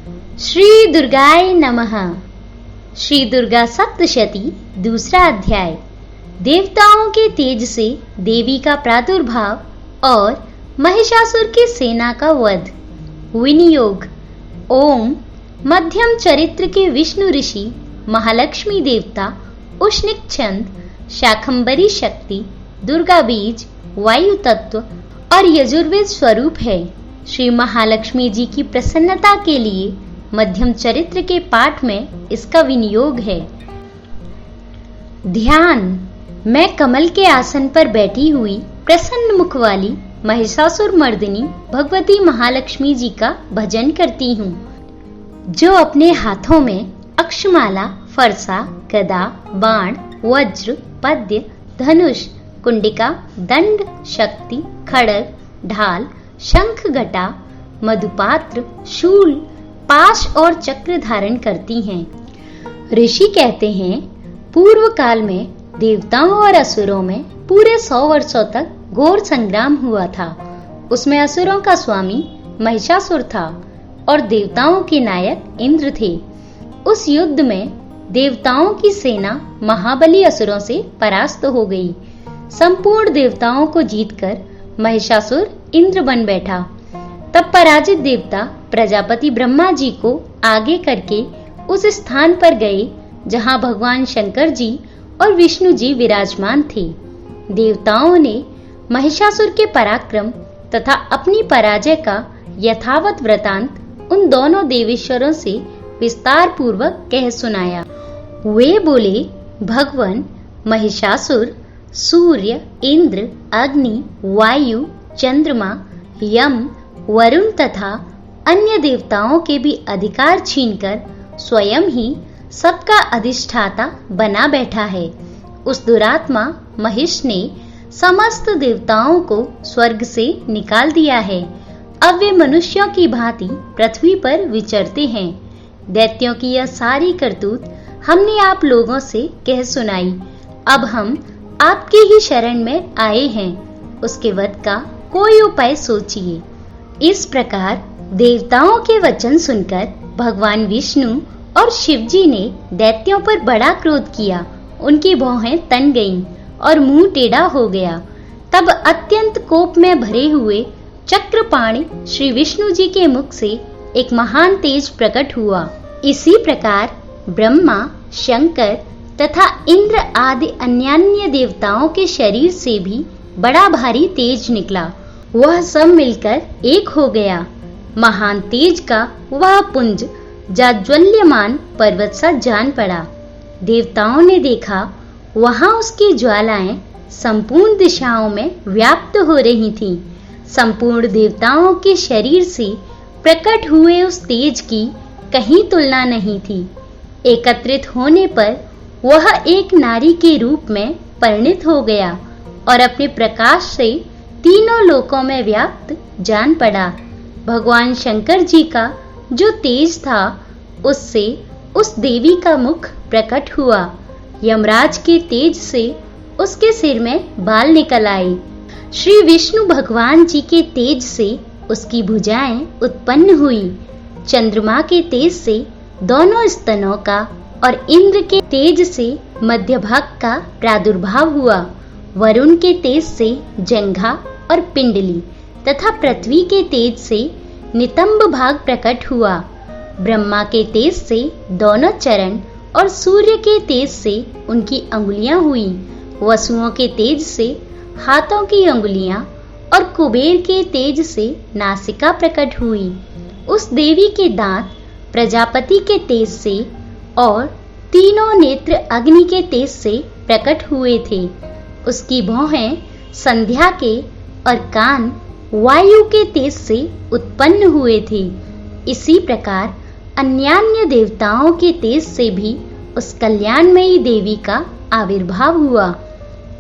श्री दुर्गाय नमः। श्री दुर्गा सप्तशती दूसरा अध्याय। देवताओं के तेज से देवी का प्रादुर्भाव और महिषासुर की सेना का वध। विनियोग। ओम। मध्यम चरित्र के विष्णु ऋषि, महालक्ष्मी देवता, उष्णिक छंद, शाकंभरी शक्ति, दुर्गा बीज, वायु तत्व और यजुर्वेद स्वरूप है। श्री महालक्ष्मी जी की प्रसन्नता के लिए मध्यम चरित्र के पाठ में इसका विनियोग है। ध्यान। मैं कमल के आसन पर बैठी हुई प्रसन्न मुख वाली महिषासुर मर्दिनी भगवती महालक्ष्मी जी का भजन करती हूँ, जो अपने हाथों में अक्षमाला, फरसा, गदा, बाण, वज्र, पद्य, धनुष, कुंडिका, दंड, शक्ति, खड्ग, ढाल, शंख, घटा, मधुपात्र, शूल, पाश और चक्र धारण करती हैं। ऋषि कहते हैं, पूर्व काल में देवताओं और असुरों में पूरे 100 वर्षों तक घोर संग्राम हुआ था। उसमें असुरों का स्वामी महिषासुर था और देवताओं के नायक इंद्र थे। उस युद्ध में देवताओं की सेना महाबली असुरों से परास्त हो गई। संपूर्ण देवताओं को जीतकर महिषासुर इंद्र बन बैठा। तब पराजित देवता प्रजापति ब्रह्मा जी को आगे करके उस स्थान पर गए जहां भगवान शंकर जी और विष्णु जी विराजमान थे। देवताओं ने महिषासुर के पराक्रम तथा अपनी पराजय का यथावत वृतांत उन दोनों देवेश्वरों से विस्तार पूर्वक कह सुनाया। वे बोले, भगवान महिषासुर सूर्य, इंद्र, अग्नि, वायु, चंद्रमा, यम, वरुण तथा अन्य देवताओं के भी अधिकार छीनकर स्वयं ही सबका अधिष्ठाता बना बैठा है। उस दुरात्मा महिष ने समस्त देवताओं को स्वर्ग से निकाल दिया है। अब वे मनुष्यों की भांति पृथ्वी पर विचरते हैं। दैत्यों की यह सारी करतूत हमने आप लोगों से कह सुनाई। अब हम आपकी ही शरण में आए हैं। उसके वध का कोई उपाय सोचिए। इस प्रकार देवताओं के वचन सुनकर भगवान विष्णु और शिव जी ने दैत्यों पर बड़ा क्रोध किया। उनकी भौहें तन गईं और मुंह टेढ़ा हो गया। तब अत्यंत कोप में भरे हुए चक्रपाणि श्री विष्णु जी के मुख से एक महान तेज प्रकट हुआ। इसी प्रकार ब्रह्मा, शंकर तथा इंद्र आदि अन्यान्य देवताओं के शरीर से भी बड़ा भारी तेज निकला। वह सब मिलकर एक हो गया। महान तेज का वह पुंज जाज्वल्यमान पर्वत सा जान पड़ा। देवताओं ने देखा, वहां उसकी ज्वालाएं संपूर्ण दिशाओं में व्याप्त हो रही थीं। संपूर्ण देवताओं के शरीर से प्रकट हुए उस तेज की कहीं तुलना नहीं थी। एकत्रित होने पर वह एक नारी के रूप में परिणित हो गया और अपने प्रकाश से तीनों लोकों में व्याप्त जान पड़ा। भगवान शंकर जी का जो तेज था, उससे उस देवी का मुख प्रकट हुआ। यमराज के तेज से उसके सिर में बाल निकल आए। श्री विष्णु भगवान जी के तेज से उसकी भुजाएं उत्पन्न हुई। चंद्रमा के तेज से दोनों स्तनों का और इंद्र के तेज से मध्य भाग का प्रादुर्भाव हुआ। वरुण के तेज से जंघा और पिंडली तथा पृथ्वी के तेज से नितंब भाग प्रकट हुआ। ब्रह्मा के तेज से दोनों चरण और सूर्य के तेज से उनकी अंगुलियां हुई। वसुओं के तेज से हाथों की अंगुलियां और कुबेर के तेज से नासिका प्रकट हुई। उस देवी के दांत प्रजापति के तेज से और तीनों नेत्र अग्नि के तेज से प्रकट हुए थे। उसकी भौहें संध्या के और कान वायु के तेज से उत्पन्न हुए थे। इसी प्रकार अन्यान्य देवताओं के तेज से भी उस कल्याणमयी देवी का आविर्भाव हुआ।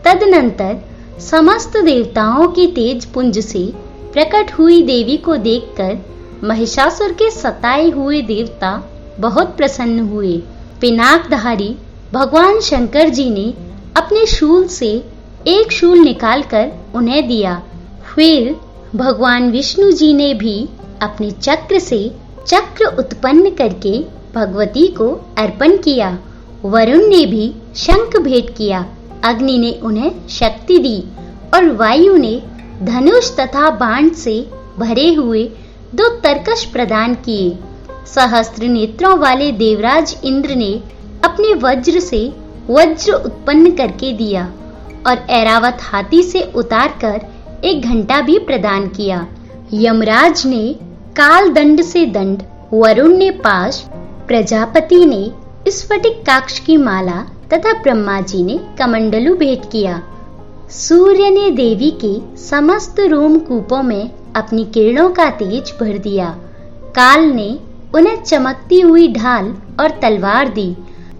तदनंतर समस्त देवताओं के तेज पुंज से प्रकट हुई देवी को देखकर महिषासुर के सताए हुए देवता बहुत प्रसन्न हुए। पिनाकधारी भगवान शंकर जी ने अपने शूल से एक शूल निकालकर उन्हें दिया। फिर भगवान विष्णु जी ने भी अपने चक्र से चक्र उत्पन्न करके भगवती को अर्पण किया। वरुण ने भी शंख भेंट किया, अग्नि ने उन्हें शक्ति दी और वायु ने धनुष तथा बाण से भरे हुए 2 तरकश प्रदान किए। सहस्त्र नेत्रों वाले देवराज इंद्र ने अपने वज्र से वज्र उत्पन्न करके दिया और ऐरावत हाथी से उतारकर 1 घंटा भी प्रदान किया। यमराज ने काल दंड से दंड, वरुण ने पाश, प्रजापति ने स्फटिक काक्ष की माला तथा ब्रह्मा जी ने कमंडलू भेंट किया। सूर्य ने देवी के समस्त रोमकूपों में अपनी किरणों का तेज भर दिया। काल ने उन्हें चमकती हुई ढाल और तलवार दी।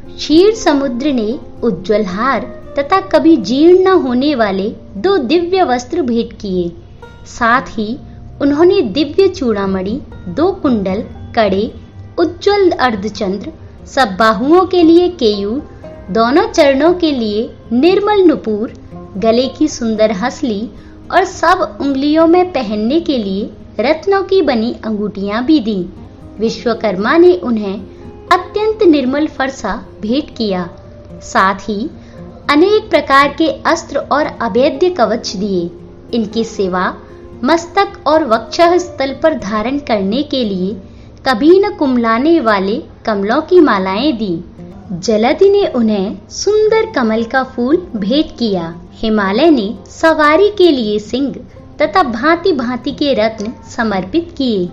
क्षीर समुद्र ने उज्ज्वल हार तथा कभी जीर्ण न होने वाले 2 दिव्य वस्त्र भेंट किए। साथ ही उन्होंने दिव्य चूड़ामणि, 2 कुंडल, कड़े, उज्ज्वल अर्धचंद्र, सब बाहुओं के लिए केयूर, दोनों चरणों के लिए निर्मल नुपुर, गले की सुंदर हसली और सब उंगलियों में पहनने के लिए रत्नों की बनी अंगूठियां भी दी। विश्वकर्मा ने उन्हें अत्यंत निर्मल फरसा भेंट किया। साथ ही अनेक प्रकार के अस्त्र और अभेद्य कवच दिए। इनकी सेवा मस्तक और वक्षः स्थल पर धारण करने के लिए कभी न कुम्हलाने वाले कमलों की मालाएं दी। जलधि ने उन्हें सुंदर कमल का फूल भेंट किया। हिमालय ने सवारी के लिए सिंह तथा भांति भांति के रत्न समर्पित किए।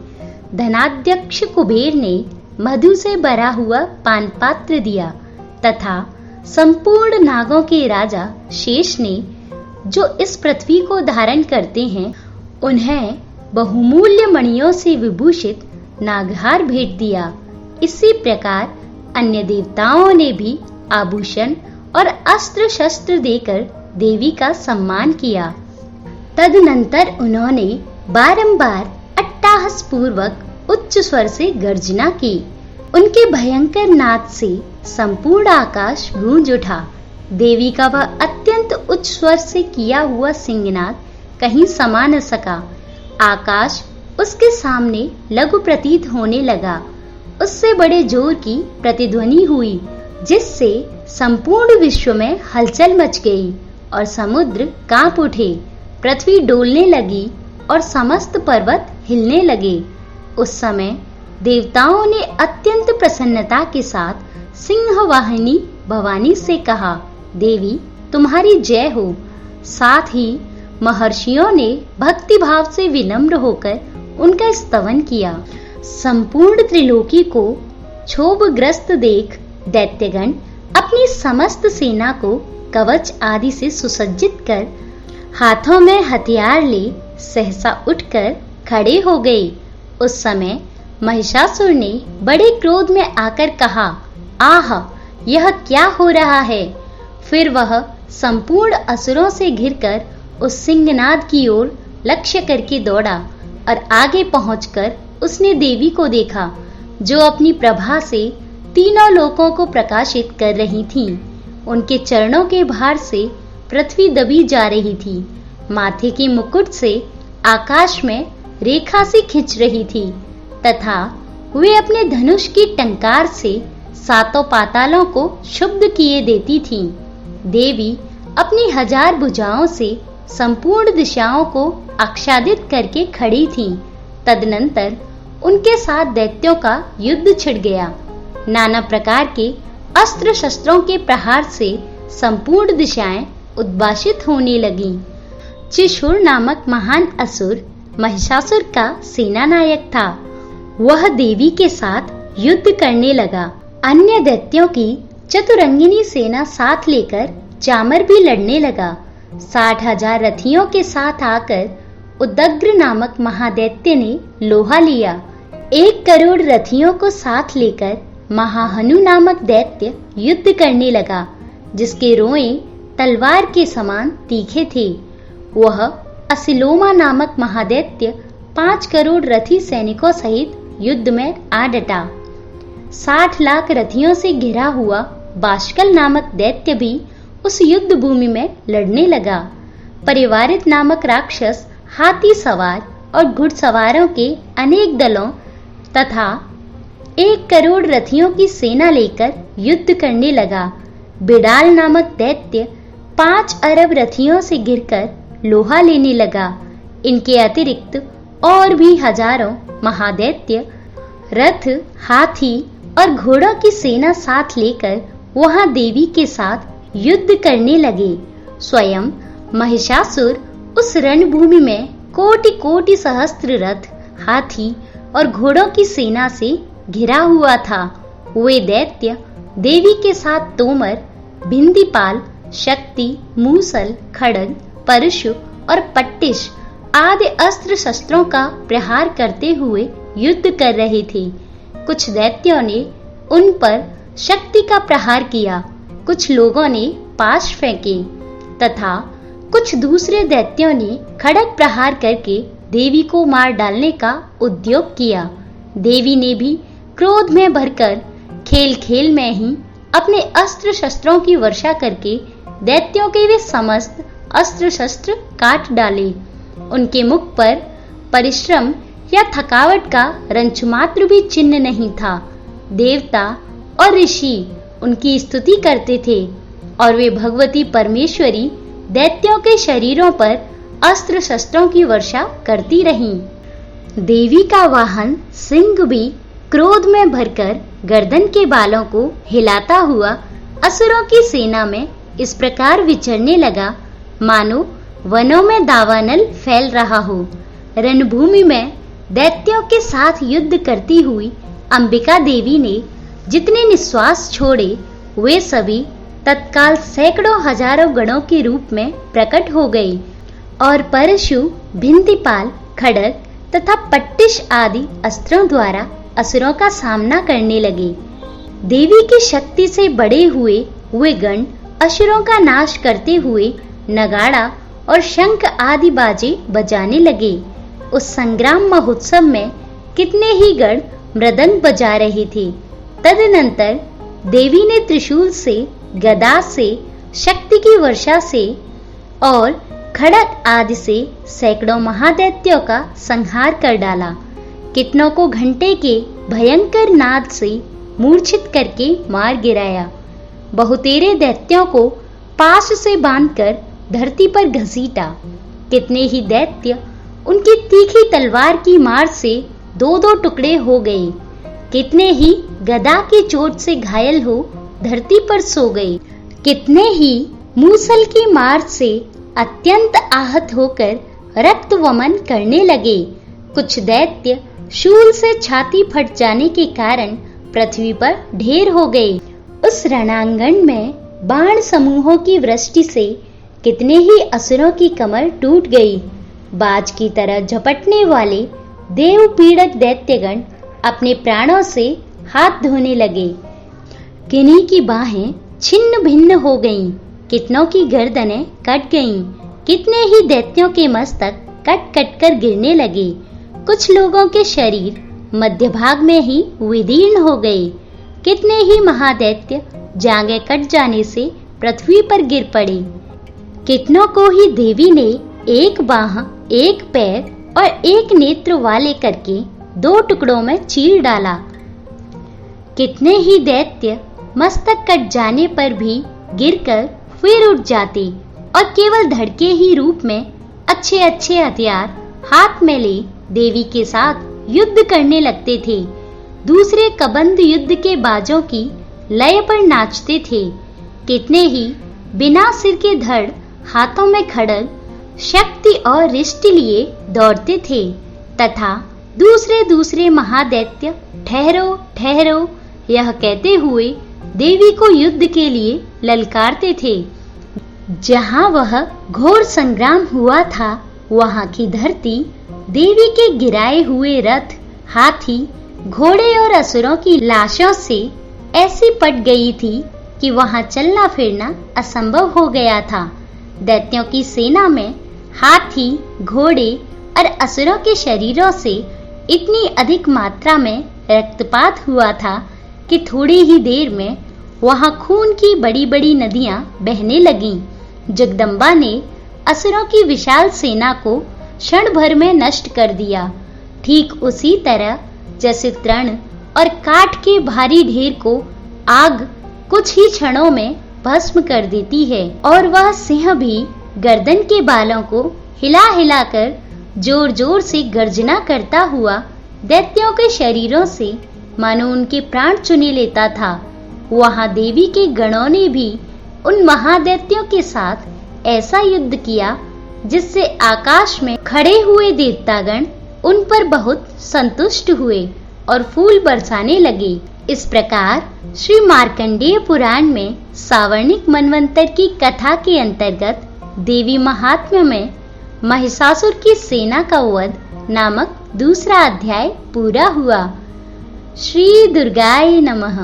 धनाध्यक्ष कुबेर ने मधु से भरा हुआ पान पात्र दिया तथा संपूर्ण नागों के राजा शेष ने, जो इस पृथ्वी को धारण करते हैं, उन्हें बहुमूल्य मणियों से विभूषित नागहार भेंट दिया। इसी प्रकार अन्य देवताओं ने भी आभूषण और अस्त्र शस्त्र देकर देवी का सम्मान किया। तदनंतर उन्होंने बारंबार अट्टहास पूर्वक उच्च स्वर से गर्जना की। उनके भयंकर नाद से संपूर्ण आकाश गूंज उठा। देवी का वह अत्यंत उच्च स्वर से किया हुआ सिंहनाद कहीं समा न सका। आकाश उसके सामने लघु प्रतीत होने लगा। उससे बड़े जोर की प्रतिध्वनि हुई, जिससे संपूर्ण विश्व में हलचल मच गई और समुद्र कांप उठे। पृथ्वी डोलने लगी और समस्त पर्वत हिलने लगे। उस समय देवताओं ने अत्यंत प्रसन्नता के साथ सिंहवाहिनी भवानी से कहा, देवी तुम्हारी जय हो। साथ ही महर्षियों ने भक्ति भाव से विनम्र होकर उनका स्तवन किया। संपूर्ण त्रिलोकी को क्षोभग्रस्त देख दैत्यगण अपनी समस्त सेना को कवच आदि से सुसज्जित कर हाथों में हथियार ले सहसा उठकर खड़े हो गए। उस समय महिषासुर ने बड़े क्रोध में आकर कहा, आह, यह क्या हो रहा है। फिर वह संपूर्ण असुरों से घिरकर उस सिंहनाद की ओर लक्ष्य करके दौड़ा और आगे पहुंचकर उसने देवी को देखा, जो अपनी प्रभा से तीनों लोकों को प्रकाशित कर रही थी। उनके चरणों के भार से पृथ्वी दबी जा रही थी। माथे के मुकुट से आकाश में रेखा सी खिंच रही थी तथा वे अपने धनुष की टंकार से सातों पातालों को शुद्ध किए देती थीं। देवी अपनी 1000 भुजाओं से संपूर्ण दिशाओं को आच्छादित करके खड़ी थीं। तदनंतर उनके साथ दैत्यों का युद्ध छिड़ गया। नाना प्रकार के अस्त्र शस्त्रों के प्रहार से संपूर्ण दिशाएं उद्भासित होने लगीं। चिशुर नामक महान असुर महिषासुर का सेनानायक था। वह देवी के साथ युद्ध करने लगा। अन्य दैत्यों की चतुरंगिनी सेना साथ लेकर चामर भी लड़ने लगा। 60,000 रथियों के साथ आकर उदग्र नामक महादैत्य ने लोहा लिया। 1 करोड़ रथियों को साथ लेकर महाहनु नामक दैत्य युद्ध करने लगा, जिसके रोएं तलवार के समान तीखे थे। वह असिलोमा नामक महादैत्य 5 करोड़ रथी सैनिकों सहित युद्ध में आ डटा। 60 लाख रथियों से घिरा हुआ बाष्कल नामक दैत्य भी उस युद्ध भूमि में लड़ने लगा। परिवारित नामक राक्षस हाथी सवार और घुड़सवारों के अनेक दलों तथा 1 करोड़ रथियों की सेना लेकर युद्ध करने लगा। बिडाल नामक दैत्य 5 अरब रथियों से घिरकर लोहा लेने लगा। इनके अतिरिक्त और भी हजारों महादैत्य रथ, हाथी और घोड़ों की सेना साथ लेकर वहां देवी के साथ युद्ध करने लगे। स्वयं महिषासुर उस रणभूमि में कोटि कोटि सहस्त्र रथ, हाथी और घोड़ों की सेना से घिरा हुआ था। वे दैत्य देवी के साथ तोमर, भिंदीपाल, शक्ति, मूसल, खड्ग, परशु और पट्टिश आदि अस्त्र शस्त्रों का प्रहार करते हुए युद्ध कर रहे थे। कुछ दैत्यों ने उन पर शक्ति का प्रहार किया, कुछ लोगों ने पाश फेंके तथा कुछ दूसरे दैत्यों ने खड्ग प्रहार करके देवी को मार डालने का उद्योग किया। देवी ने भी क्रोध में भरकर खेल खेल में ही अपने अस्त्र शस्त्रों की वर्षा करके दैत्यों के वे समस्त अस्त्र शस्त्र काट डाले। उनके मुख पर परिश्रम या थकावट का रंचमात्र भी चिन्ह नहीं था। देवता और ऋषि उनकी स्तुति करते थे और वे भगवती परमेश्वरी दैत्यों के शरीरों पर अस्त्र शस्त्रों की वर्षा करती रहीं। देवी का वाहन सिंह भी क्रोध में भरकर गर्दन के बालों को हिलाता हुआ असुरों की सेना में इस प्रकार विचरने लगा, मानो वनों में दावानल फैल रहा हो। रणभूमि में दैत्यों के साथ युद्ध करती हुई अंबिका देवी ने जितने निश्वास छोड़े वे सभी तत्काल सैकड़ों हजारों गणों के रूप में प्रकट हो गए और परशु, भिंदीपाल, खड्ग तथा पट्टिश आदि अस्त्रों द्वारा असुरों का सामना करने लगे। देवी की शक्ति से बड़े हुए वे गण असुरों का नाश करते हुए नगाड़ा और शंख आदि बाजे बजाने लगे। उस संग्राम महोत्सव में कितने ही गण मृदंग बजा रहे थे। तदनंतर देवी ने त्रिशूल से, गदा से, शक्ति की वर्षा से और खड्ग आदि से सैकड़ों महादैत्यों का संहार कर डाला। कितनों को घंटे के भयंकर नाद से मूर्छित करके मार गिराया। बहुतेरे दैत्यों को पाश से बांधकर धरती पर घसीटा। कितने ही दैत्य उनकी तीखी तलवार की मार से 2-2 टुकड़े हो गए। कितने ही गदा की चोट से घायल हो धरती पर सो गए। कितने ही मूसल की मार से अत्यंत आहत होकर रक्त वमन करने लगे। कुछ दैत्य शूल से छाती फट जाने के कारण पृथ्वी पर ढेर हो गए। उस रणांगण में बाण समूहों की वृष्टि से कितने ही असुरों की कमर टूट गई। बाज की तरह झपटने वाले देव पीड़क दैत्यगण अपने प्राणों से हाथ धोने लगे। किन्हीं की बाहें छिन्न भिन्न हो गईं, कितनों की गर्दनें कट गईं, कितने ही दैत्यों के मस्तक कट कट कर गिरने लगे। कुछ लोगों के शरीर मध्य भाग में ही विदीर्ण हो गए। कितने ही महादैत्य जांघें कट जाने से पृथ्वी पर गिर पड़े। कितनों को ही देवी ने एक बाह, एक पैर और एक नेत्र वाले करके 2 टुकड़ों में चीर डाला। कितने ही दैत्य मस्तक कट जाने पर भी गिरकर फिर उठ जाते और केवल धड़के ही रूप में अच्छे अच्छे हथियार हाथ में ले देवी के साथ युद्ध करने लगते थे। दूसरे कबंध युद्ध के बाजों की लय पर नाचते थे। कितने ही बिना सिर के धड़, हाथों में खड्ग, शक्ति और रिष्टि लिए दौड़ते थे तथा दूसरे महादैत्य ठहरो ठहरो यह कहते हुए देवी को युद्ध के लिए ललकारते थे। जहां वह घोर संग्राम हुआ था वहां की धरती देवी के गिराए हुए रथ, हाथी, घोड़े और असुरों की लाशों से ऐसी पट गई थी कि वहां चलना फिरना असंभव हो गया था। दैत्यों की सेना में हाथी, घोड़े और असुरों के शरीरों से इतनी अधिक मात्रा में रक्तपात हुआ था कि थोड़ी ही देर में वहां खून की बड़ी बड़ी नदियां बहने लगीं। जगदम्बा ने असुरों की विशाल सेना को क्षण भर में नष्ट कर दिया। ठीक उसी तरह जैसे तृण और काठ के भारी ढेर को आग कुछ ही क्षणों में भस्म कर देती है, और वह सिंह भी गर्दन के बालों को हिला हिलाकर जोर जोर से गर्जना करता हुआ दैत्यों के शरीरों से मानो उनके प्राण चुने लेता था। वहां देवी के गणों ने भी उन महादैत्यों के साथ ऐसा युद्ध किया जिससे आकाश में खड़े हुए देवतागण उन पर बहुत संतुष्ट हुए और फूल बरसाने लगे। इस प्रकार श्री मार्कंडेय पुराण में सावर्णिक मनवंतर की कथा के अंतर्गत देवी महात्म्य में महिषासुर की सेना का वध नामक दूसरा अध्याय पूरा हुआ। श्री दुर्गाय नमः।